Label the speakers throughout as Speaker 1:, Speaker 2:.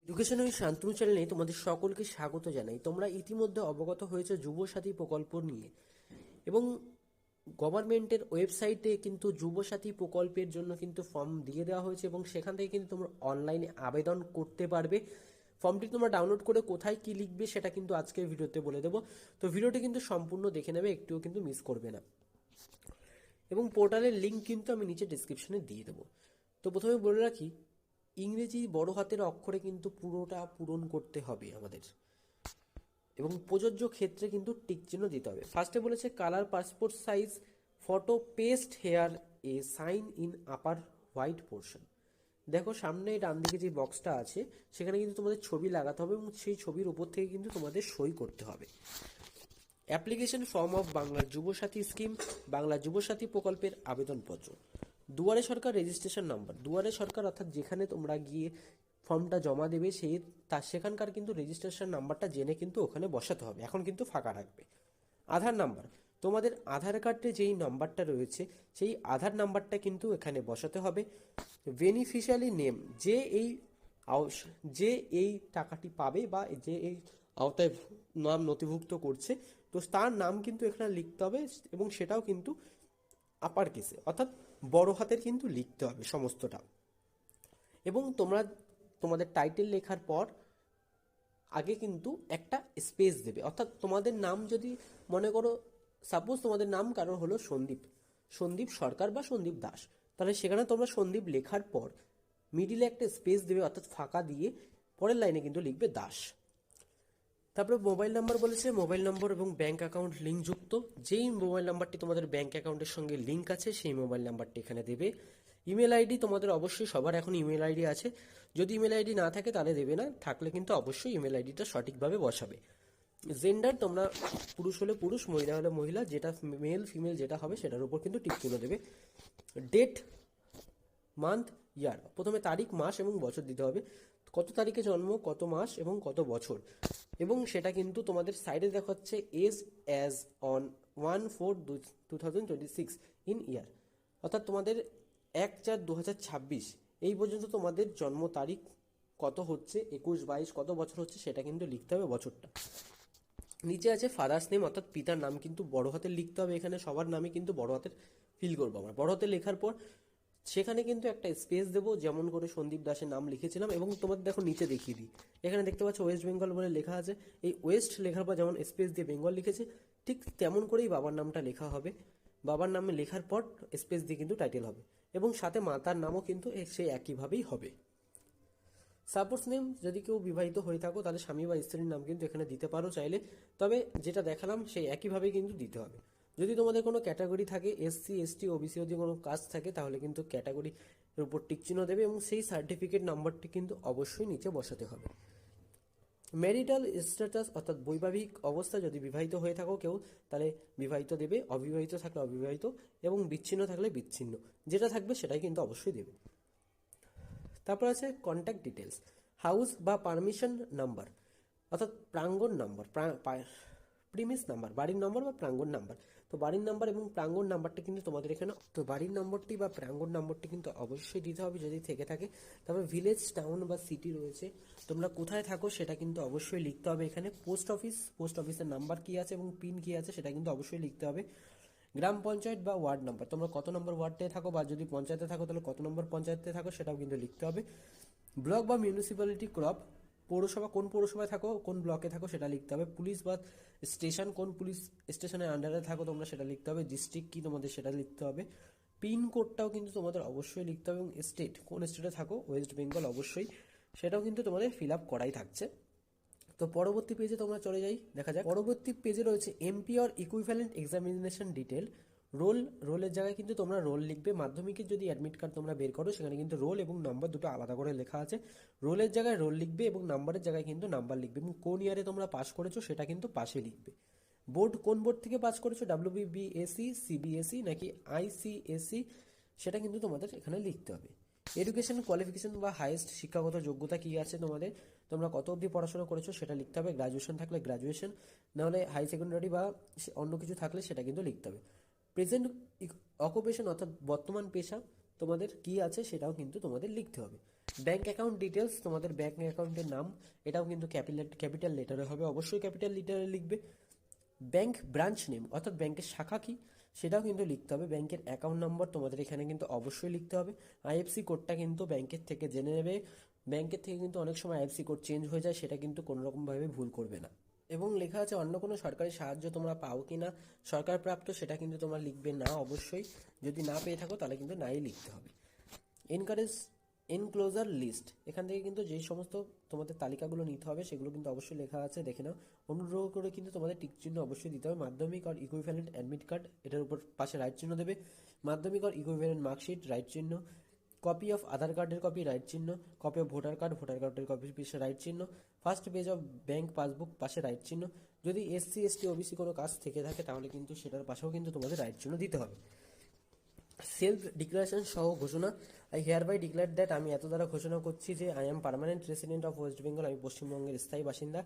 Speaker 1: Education with Shantanu চ্যানেলে তোমাদের সকলকে স্বাগত জানাই। তোমরা ইতিমধ্যে অবগত হয়েছে যুবসাথী প্রকল্প নিয়ে, এবং গভর্নমেন্টের ওয়েবসাইটে কিন্তু যুবসাথী প্রকল্পের জন্য কিন্তু ফর্ম দিয়ে দেওয়া হয়েছে, এবং সেখান থেকে কিন্তু তোমরা অনলাইনে আবেদন করতে পারবে। ফর্মটি তোমরা ডাউনলোড করে কোথায় কি লিখবে সেটা কিন্তু আজকের ভিডিওতে বলে দেবো। তো ভিডিওটি কিন্তু সম্পূর্ণ দেখে নেবে, একটুও কিন্তু মিস করবে না। এবং পোর্টালের লিঙ্ক কিন্তু আমি নিচে ডিসক্রিপশনে দিয়ে দেবো। তো প্রথমে বলে রাখি, ইংরেজি বড় হাতের অক্ষরে কিন্তু পুরোটা পূরণ করতে হবে আমাদের, এবং প্রযোজ্য ক্ষেত্রে কিন্তু টিক চিহ্ন দিতে হবে। ফার্স্টে বলেছে colour passport size photo paste here a sign in upper white portion. দেখো সামনে ডান দিকে যে বক্সটা আছে সেখানে কিন্তু তোমাদের ছবি লাগাতে হবে, এবং সেই ছবির উপর থেকে কিন্তু তোমাদের সই করতে হবে। Application form of Bangla Yuvasathi scheme, Bangla Yuvasathi প্রকল্পের আবেদনপত্র, দুয়ারে সরকার রেজিস্ট্রেশন নাম্বার। দুয়ারে সরকার অর্থাৎ যেখানে তোমরা গিয়ে ফর্মটা জমা দেবে সেখানকার কিন্তু রেজিস্ট্রেশন নাম্বারটা জেনে কিন্তু ওখানে বসাতে হবে, এখন কিন্তু ফাঁকা রাখবে। আধার নাম্বার, তোমাদের আধার কার্ডে যেই নাম্বারটা রয়েছে সেই আধার নাম্বারটা কিন্তু এখানে বসাতে হবে। বেনিফিশিয়ারি নেম, যে এই টাকাটি পাবে বা যে এই আওতায় নাম নথিভুক্ত করছে, তো তার নাম কিন্তু এখানে লিখতে হবে, এবং সেটাও কিন্তু আপার কেসে অর্থাৎ বড় হাতের কিন্তু লিখতে হবে সমস্তটা। এবং তোমরা তোমাদের টাইটেল লেখার পর আগে কিন্তু একটা স্পেস দেবে, অর্থাৎ তোমাদের নাম যদি মনে করো সাপোজ তোমাদের নাম কারোর হলো সন্দীপ, সন্দীপ সরকার বা সন্দীপ দাস, তাহলে সেখানে তোমরা সন্দীপ লেখার পর মিডিলে একটা স্পেস দেবে, অর্থাৎ ফাঁকা দিয়ে পরের লাইনে কিন্তু লিখবে দাস। তারপরে মোবাইল নাম্বার বলেছে, মোবাইল নম্বর এবং ব্যাংক অ্যাকাউন্ট লিঙ্ক যুক্ত। যেই মোবাইল নাম্বারটি তোমাদের ব্যাংক অ্যাকাউন্টের সঙ্গে লিঙ্ক আছে সেই মোবাইল নাম্বারটি এখানে দেবে। ইমেল আইডি, তোমাদের অবশ্যই সবার এখন ইমেল আইডি আছে, যদি ইমেল আইডি না থাকে তাহলে দেবে না, থাকলে কিন্তু অবশ্যই ইমেল আইডিটা সঠিকভাবে বসাবে। জেন্ডার, তোমরা পুরুষ হলে পুরুষ, মহিলা হলে মহিলা, যেটা মেল ফিমেল যেটা হবে সেটার উপর কিন্তু টিক তুলে দেবে। ডেট, মান্থ, ইয়ার, প্রথমে তারিখ, মাস এবং বছর দিতে হবে, কত তারিখে জন্ম, কত মাস এবং কত বছর। এবং সেটা কিন্তু তোমাদের সাইডে দেখাচ্ছে এজ অ্যাজ অন 1/4/2026 ইন ইয়ার, অর্থাৎ তোমাদের 1/4/2026 এই পর্যন্ত তোমাদের জন্ম তারিখ কত হচ্ছে, 21 22 কত বছর হচ্ছে সেটা কিন্তু লিখতে হবে বছরটা। নিচে আছে ফাদার্স নেম, অর্থাৎ পিতার নাম কিন্তু বড় হাতের লিখতে হবে, এখানে সবার নামে কিন্তু বড় হাতের ফিল করবো আমরা। বড় হাতে লেখার পর সেখানে কিন্তু একটা স্পেস দেবো, যেমন করে সন্দীপ দাসের নাম লিখেছিলাম। এবং তোমাদের দেখো নিচে দেখিয়ে দিই, এখানে দেখতে পাচ্ছ ওয়েস্ট বেঙ্গল বলে লেখা আছে, এই ওয়েস্ট লেখার পর যেমন স্পেস দিয়ে বেঙ্গল লিখেছে, ঠিক তেমন করেই বাবার নামটা লেখা হবে। বাবার নামে লেখার পর স্পেস দিয়ে কিন্তু টাইটেল হবে, এবং সাথে মাতার নামও কিন্তু সেই একইভাবেই হবে। সাপোজ নেম, যদি কেউ বিবাহিত হয়ে থাকো তাহলে স্বামী বা স্ত্রীর নাম কিন্তু এখানে দিতে পারো চাইলে, তবে যেটা দেখালাম সেই একইভাবেই কিন্তু দিতে হবে। যদি তোমাদের কোনো ক্যাটাগরি থাকে, এসসি এসটি ওবিসি যদি কোনো কাজ থাকে, তাহলে কিন্তু ক্যাটাগরির উপর টিক চিহ্ন দেবে, এবং সেই সার্টিফিকেট নাম্বারটি কিন্তু অবশ্যই নিচে বসাতে হবে। ম্যারিটাল স্ট্যাটাস, অর্থাৎ বৈবাহিক অবস্থা, যদি বিবাহিত হয়ে থাকো কেউ তাহলে বিবাহিত দেবে, অবিবাহিত থাকলে অবিবাহিত, এবং বিচ্ছিন্ন থাকলে বিচ্ছিন্ন, যেটা থাকবে সেটাই কিন্তু অবশ্যই দেবে। তারপর আছে কন্ট্যাক্ট ডিটেলস, হাউস বা পারমিশন নাম্বার, অর্থাৎ প্রাঙ্গণ নাম্বার, প্রিমিস নাম্বার, বাড়ির নম্বর বা প্রাঙ্গণ নাম্বার। তো বাড়ির নাম্বার এবং প্রাঙ্গণ নাম্বারটা কিন্তু তোমাদের এখানে, তো বাড়ির নম্বরটি বা প্রাঙ্গণ নম্বরটি কিন্তু অবশ্যই দিতে হবে যদি থেকে থাকে। তারপর ভিলেজ, টাউন বা সিটি রয়েছে, তোমরা কোথায় থাকো সেটা কিন্তু অবশ্যই লিখতে হবে এখানে। পোস্ট অফিস, পোস্ট অফিসের নাম্বার কি আছে এবং পিন কি আছে সেটা কিন্তু অবশ্যই লিখতে হবে। গ্রাম পঞ্চায়েত বা ওয়ার্ড নাম্বার, তোমরা কত নম্বর ওয়ার্ডে থাকো, বা যদি পঞ্চায়েতে থাকো তাহলে কত নম্বর পঞ্চায়েতে থাকো সেটাও কিন্তু লিখতে হবে। ব্লক বা মিউনিসিপ্যালিটি ক্রপ, পৌরসভা কোন পৌরসভায় থাকো, কোন ব্লকে থাকো সেটা লিখতে হবে। পুলিশ বা স্টেশন, কোন পুলিশ স্টেশনের আন্ডারে থাকো তোমরা সেটা লিখতে হবে। ডিস্ট্রিক্ট কি তোমাদের সেটা লিখতে হবে। পিন কোডটাও কিন্তু তোমাদের অবশ্যই লিখতে হবে, এবং স্টেট কোন স্টেটে থাকো, ওয়েস্ট বেঙ্গল অবশ্যই, সেটাও কিন্তু তোমাদের ফিল আপ করাই থাকছে। তো পরবর্তী পেজে তোমরা চলে যাই, দেখা যাক। পরবর্তী পেজে রয়েছে MP or equivalent examination detail. রোলের জায়গায় কিন্তু তোমরা রোল লিখবে। মাধ্যমিকের যদি অ্যাডমিট কার্ড তোমরা বের করো সেখানে কিন্তু রোল এবং নাম্বার দুটো আলাদা করে লেখা আছে। রোলের জায়গায় রোল লিখবে এবং নাম্বারের জায়গায় কিন্তু নাম্বার লিখবে, এবং কোন ইয়ারে তোমরা পাস করেছো সেটা কিন্তু পাশে লিখবে। বোর্ড, কোন বোর্ড থেকে পাস করেছো, ডাব্লিউবিবিএসসি, সিবিএসই নাকি আইসিএসসি, সেটা কিন্তু তোমাদের এখানে লিখতে হবে। এডুকেশন কোয়ালিফিকেশন বা হাইয়েস্ট শিক্ষাগত যোগ্যতা কি আছে তোমাদের, তোমরা কত অবধি পড়াশোনা করেছো সেটা লিখতে হবে। গ্রাজুয়েশন থাকলে গ্রাজুয়েশন, নাহলে হাই সেকেন্ডারি বা অন্য কিছু থাকলে সেটা কিন্তু লিখতে হবে। প্রেজেন্ট অকুপেশন, অর্থাৎ বর্তমান পেশা তোমাদের কি আছে সেটাও কিন্তু তোমাদের লিখতে হবে। ব্যাঙ্ক অ্যাকাউন্ট ডিটেলস, তোমাদের ব্যাঙ্ক অ্যাকাউন্টের নাম, এটাও কিন্তু ক্যাপিটাল লেটারে হবে, অবশ্যই ক্যাপিটাল লেটারে লিখবে। ব্যাঙ্ক ব্রাঞ্চ নেম অর্থাৎ ব্যাংকের শাখা কি সেটাও কিন্তু লিখতে হবে। ব্যাংকের অ্যাকাউন্ট নম্বর তোমাদের এখানে কিন্তু অবশ্যই লিখতে হবে। আইএফসি কোডটা কিন্তু ব্যাংকের থেকে জেনে নেবে। ব্যাংকের থেকে কিন্তু অনেক সময় আইএফসি কোড চেঞ্জ হয়ে যায়, সেটা কিন্তু কোনো রকমভাবে ভুল করবে না। এবং লেখা আছে অন্য কোনো সরকারি সাহায্য তোমরা পাও কি না, সরকার প্রাপ্ত, সেটা কিন্তু তোমরা লিখবে না অবশ্যই। যদি না পেয়ে থাকো তাহলে কিন্তু নাই লিখতে হবে। এনকারেজ এনক্লোজার লিস্ট, এখান থেকে কিন্তু যেই সমস্ত তোমাদের তালিকাগুলো নিতে হবে সেগুলো কিন্তু অবশ্যই লেখা আছে, দেখে নাও। অনুগ্রহ করে কিন্তু তোমাদের টিক চিহ্ন অবশ্যই দিতে হবে। মাধ্যমিক আর ইকুইভ্যালেন্ট অ্যাডমিট কার্ড, এটার উপর পাশে রাইট চিহ্ন দেবে। মাধ্যমিক আর ইকুইভ্যালেন্ট মার্কশিট, রাইট চিহ্ন। কপি অফ আধার কার্ডের কপি, রাইট চিহ্ন। কপি অফ ভোটার কার্ডের কপি, পাশে রাইট চিহ্ন। First page of bank passbook, পাশে রাইট চিহ্ন। যদি এসসি এসটি ওবিসি কোনো কাজ থেকে থাকে তাহলে কিন্তু সেটার পাশেও কিন্তু তোমাদের রাইট চিহ্ন দিতে হবে। সেলফ ডিক্লারেশন সহ ঘোষণা, I hereby declare that, আমি এত দ্বারা ঘোষণা করছি যে I am permanent resident of West Bengal, আমি পশ্চিমবঙ্গের স্থায়ী বাসিন্দা।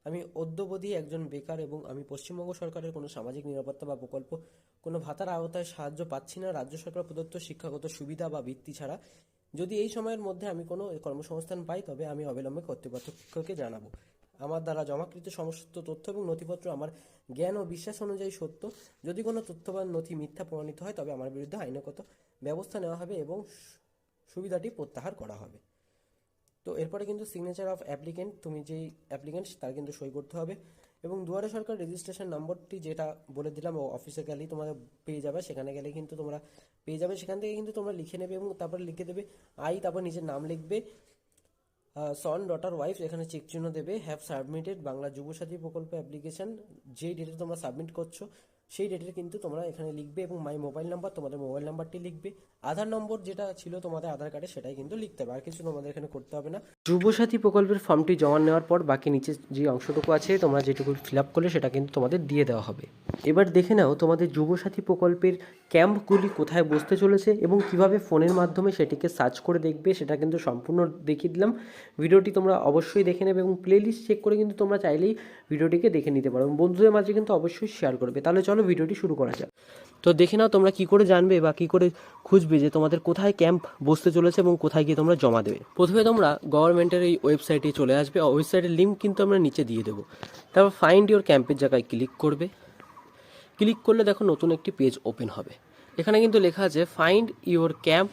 Speaker 1: আমি অদ্যবধি একজন বেকার এবং আমি পশ্চিমবঙ্গ সরকারের কোনো সামাজিক নিরাপত্তা বা প্রকল্প, কোনো ভাতার আওতায় সাহায্য পাচ্ছি না রাজ্য সরকার প্রদত্ত শিক্ষাগত সুবিধা বা বৃত্তি ছাড়া। যদি এই সময়ের মধ্যে আমি কোনো কর্মসংস্থান পাই তবে আমি অবিলম্বে কর্তৃপক্ষকে জানাবো। আমার দ্বারা জমাকৃত সমস্ত তথ্য এবং নথিপত্র আমার জ্ঞান ও বিশ্বাস অনুযায়ী সত্য। যদি কোনো তথ্য বা নথি মিথ্যা প্রমাণিত হয় তবে আমার বিরুদ্ধে আইনগত ব্যবস্থা নেওয়া হবে এবং সুবিধাটি প্রত্যাহার করা হবে। তো এরপরে কিন্তু সিগনেচার অফ অ্যাপ্লিকেন্ট, তুমি যেই অ্যাপ্লিকেন্ট তার কিন্তু সই করতে হবে। এবং দুয়ারে সরকার রেজিস্ট্রেশন নম্বরটি যেটা বলে দিলাম, ও অফিসে গেলেই তোমরা পেয়ে যাবে, সেখানে গেলে কিন্তু তোমরা পেয়ে যাবে, সেখান থেকে কিন্তু তোমরা লিখে নেবে এবং তারপর লিখে দেবে আই, তারপর নিজের নাম লিখবে, সন ডটার ওয়াইফ, এখানে চেক চিহ্ন দেবে, হ্যাভ সাবমিটেড বাংলা যুবসাথী প্রকল্প অ্যাপ্লিকেশন, যেই ডেটে তোমরা সাবমিট করছো সেই ডেটের কিন্তু তোমরা এখানে লিখবে। এবং মাই মোবাইল নাম্বার, তোমাদের মোবাইল নাম্বারটি লিখবে। আধার নম্বর যেটা ছিল তোমাদের আধার কার্ডে সেটাই কিন্তু লিখতে হবে, আর কিছু তোমাদের এখানে করতে হবে না। যুবসাথী প্রকল্পের ফর্মটি জমা নেওয়ার পর বাকি নিচে যে অংশটুকু আছে তোমরা যেটুকু ফিল আপ করলে সেটা কিন্তু তোমাদের দিয়ে দেওয়া হবে। এবার দেখে নাও তোমাদের যুবসাথী প্রকল্পের ক্যাম্পগুলি কোথায় বসতে চলেছে এবং কিভাবে ফোনের মাধ্যমে সেটিকে সার্চ করে দেখবে, সেটা কিন্তু সম্পূর্ণ দেখিয়ে দিলাম। ভিডিওটি তোমরা অবশ্যই দেখে নেবে এবং প্লেলিস্ট চেক করে কিন্তু তোমরা চাইলেই ভিডিওটিকে দেখে নিতে পারো এবং বন্ধুদের মাঝে কিন্তু অবশ্যই শেয়ার করবে। তাহলে চলো ভিডিওটি শুরু করা যাক। তো দেখে নাও তোমরা কি করে জানবে বা কি করে খুঁজবে যে তোমাদের কোথায় ক্যাম্প বসতে চলেছে এবং কোথায় গিয়ে তোমরা জমা দেবে। প্রথমে তোমরা গভর্নমেন্টের এই ওয়েবসাইটে চলে আসবে, ওয়েবসাইটের লিঙ্ক কিন্তু আমরা নিচে দিয়ে দেবো। তারপর ফাইন্ড ইওর ক্যাম্পের জায়গায় ক্লিক করবে। ক্লিক করলে দেখো নতুন একটি পেজ ওপেন হবে। এখানে কিন্তু লেখা আছে find your camp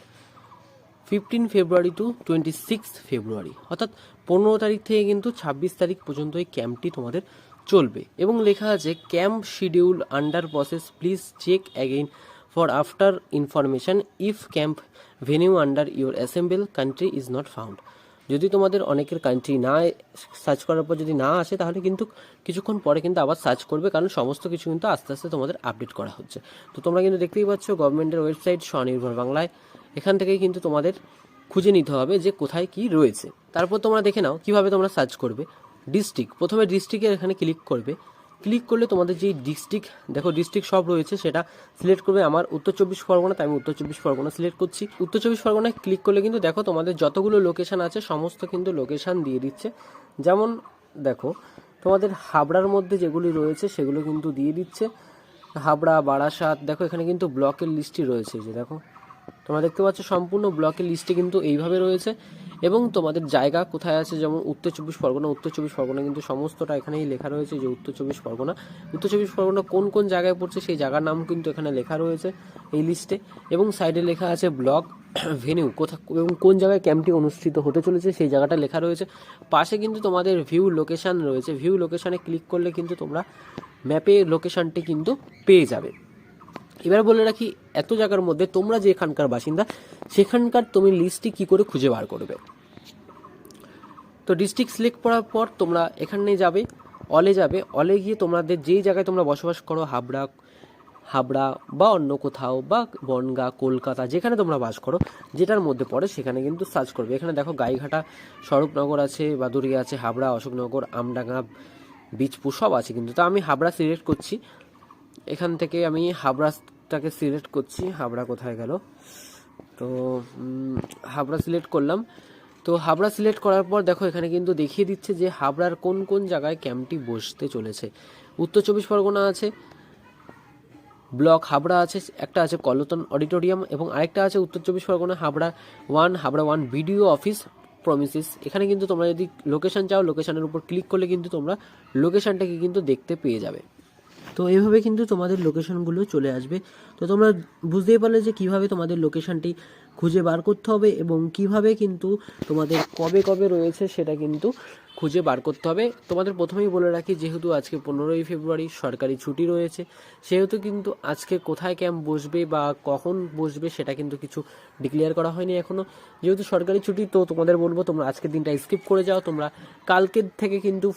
Speaker 1: 15 February to 26 February, অর্থাৎ 15 তারিখ থেকে কিন্তু 26 তারিখ পর্যন্ত এই ক্যাম্পটি তোমাদের চলবে। এবং লেখা আছে camp schedule under process, please check again for after information if camp venue under your assembly country is not found. যদি তোমাদের অনেকের কান্ট্রি না সার্চ করার পর যদি না আসে তাহলে কিন্তু কিছুক্ষণ পরে কিন্তু আবার সার্চ করবে, কারণ সমস্ত কিছু কিন্তু আস্তে আস্তে তোমাদের আপডেট করা হচ্ছে। তো তোমরা কিন্তু দেখতেই পাচ্ছ গভর্নমেন্টের ওয়েবসাইট স্বনির্ভর বাংলায়, এখান থেকেই কিন্তু তোমাদের খুঁজে নিতে হবে যে কোথায় কি রয়েছে। তারপর তোমরা দেখে নাও কিভাবে তোমরা সার্চ করবে। ডিস্ট্রিক্ট, প্রথমে ডিস্ট্রিক্টের এখানে ক্লিক করবে। ক্লিক করলে তোমাদের যেই ডিস্ট্রিক্ট, দেখো ডিস্ট্রিক্ট সব রয়েছে সেটা সিলেক্ট করবে। আমার উত্তর 24 পরগনা, তাই আমি উত্তর 24 পরগনা সিলেক্ট করছি। উত্তর 24 পরগনায় ক্লিক করলে কিন্তু দেখো তোমাদের যতগুলো লোকেশান আছে সমস্ত কিন্তু লোকেশান দিয়ে দিচ্ছে। যেমন দেখো তোমাদের হাবড়ার মধ্যে যেগুলি রয়েছে সেগুলো কিন্তু দিয়ে দিচ্ছে, হাবড়া, বারাসাত, দেখো এখানে কিন্তু ব্লকের লিস্টই রয়েছে। যে দেখো তোমরা দেখতে পাচ্ছ সম্পূর্ণ ব্লকের লিস্টে কিন্তু এইভাবে রয়েছে এবং তোমাদের জায়গা কোথায় আছে, যেমন উত্তর 24 পরগনা, উত্তর 24 পরগনা কিন্তু সমস্তটা এখানেই লেখা রয়েছে যে উত্তর 24 পরগনা। উত্তর 24 পরগনা কোন কোন জায়গায় পড়ছে সেই জায়গার নাম কিন্তু এখানে লেখা রয়েছে এই লিস্টে। এবং সাইডে লেখা আছে ব্লক, ভেনিউ কোথা এবং কোন জায়গায় ক্যাম্পটি অনুষ্ঠিত হতে চলেছে সেই জায়গাটা লেখা রয়েছে। পাশে কিন্তু তোমাদের ভিউ লোকেশান রয়েছে, ভিউ লোকেশানে ক্লিক করলে কিন্তু তোমরা ম্যাপে লোকেশানটি কিন্তু পেয়ে যাবে। এবার বলে রাখি এত জায়গার মধ্যে তোমরা যে এখানকার বাসিন্দা সেখানকার তুমি লিস্টটি কি করে খুঁজে বার করবে। তো ডিস্ট্রিক্ট সিলেক্ট করার পর তোমরা এখানে যাবে, অলে যাবে, অলে গিয়ে তোমাদের যেই জায়গায় তোমরা বসবাস করো, হাবড়া বা অন্য কোথাও বা বনগাঁ, কলকাতা, যেখানে তোমরা বাস করো যেটার মধ্যে পড়ে সেখানে কিন্তু সার্চ করবে। এখানে দেখো গাইঘাটা, স্বরূপনগর আছে, বাদুড়িয়া আছে, হাবড়া, অশোকনগর, আমডাঙ্গা, বীজপুর সব আছে কিন্তু। তো আমি হাবড়া সিলেক্ট করছি, এখান থেকে আমি হাবড়াটাকে সিলেক্ট করছি। হাবড়া কোথায় গেল, তো হাবড়া সিলেক্ট করলাম। তো হাবড়া সিলেক্ট করার পর দেখো এখানে কিন্তু দেখিয়ে দিচ্ছে যে হাবড়ার কোন কোন জায়গায় ক্যাম্পটি বসতে চলেছে। উত্তর 24 পরগনা আছে, ব্লক হাবড়া আছে, একটা আছে কলতন অডিটোরিয়াম এবং আরেকটা আছে উত্তর 24 Pargana Habra 1 BDO office promises, এখানে কিন্তু তোমরা যদি লোকেশন চাও, লোকেশনের উপর ক্লিক করলে কিন্তু তোমরা লোকেশনটাকে কিন্তু দেখতে পেয়ে যাবে। তো এইভাবে কিন্তু তোমাদের লোকেশনগুলো চলে আসবে। তো তোমরা বুঝতেই পারলে যে কিভাবে তোমাদের লোকেশনটি খুঁজে বার করতে হবে এবং কিভাবে কিন্তু তোমাদের কবে কবে রয়েছে সেটা কিন্তু খুঁজে বার করতে হবে। তোমাদের প্রথমেই বলে রাখি, যেহেতু আজকে 15ই ফেব্রুয়ারি সরকারি ছুটি রয়েছে, সেহেতু কিন্তু আজকে কোথায় ক্যাম্প বসবে বা কখন বসবে সেটা কিন্তু কিছু ডিক্লেয়ার করা হয়নি এখনও। যেহেতু সরকারি ছুটি, তো তোমাদের বলবো তোমরা আজকের দিনটা স্কিপ করে যাও, তোমরা কালকের থেকে কিন্তু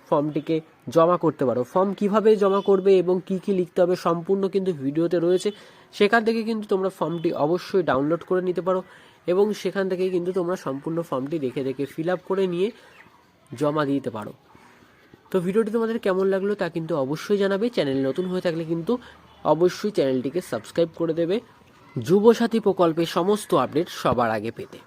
Speaker 1: ফর্মটিকে জমা করতে পারো। ফর্ম কিভাবে জমা করবে এবং কি কি লিখতে হবে সম্পূর্ণ কিন্তু ভিডিওতে রয়েছে, সেখান থেকে কিন্তু তোমরা ফর্মটি অবশ্যই ডাউনলোড করে নিতে পারো এবং সেখান থেকে কিন্তু তোমরা সম্পূর্ণ ফর্মটি দেখে দেখে ফিল আপ করে নিয়ে জমা দিতে পারো। তো ভিডিওটি তোমাদের কেমন লাগলো তা কিন্তু অবশ্যই জানাবে। চ্যানেল নতুন হয়ে থাকলে কিন্তু অবশ্যই চ্যানেলটিকে সাবস্ক্রাইব করে দেবে যুবসাথী প্রকল্পের সমস্ত আপডেট সবার আগে পেতে।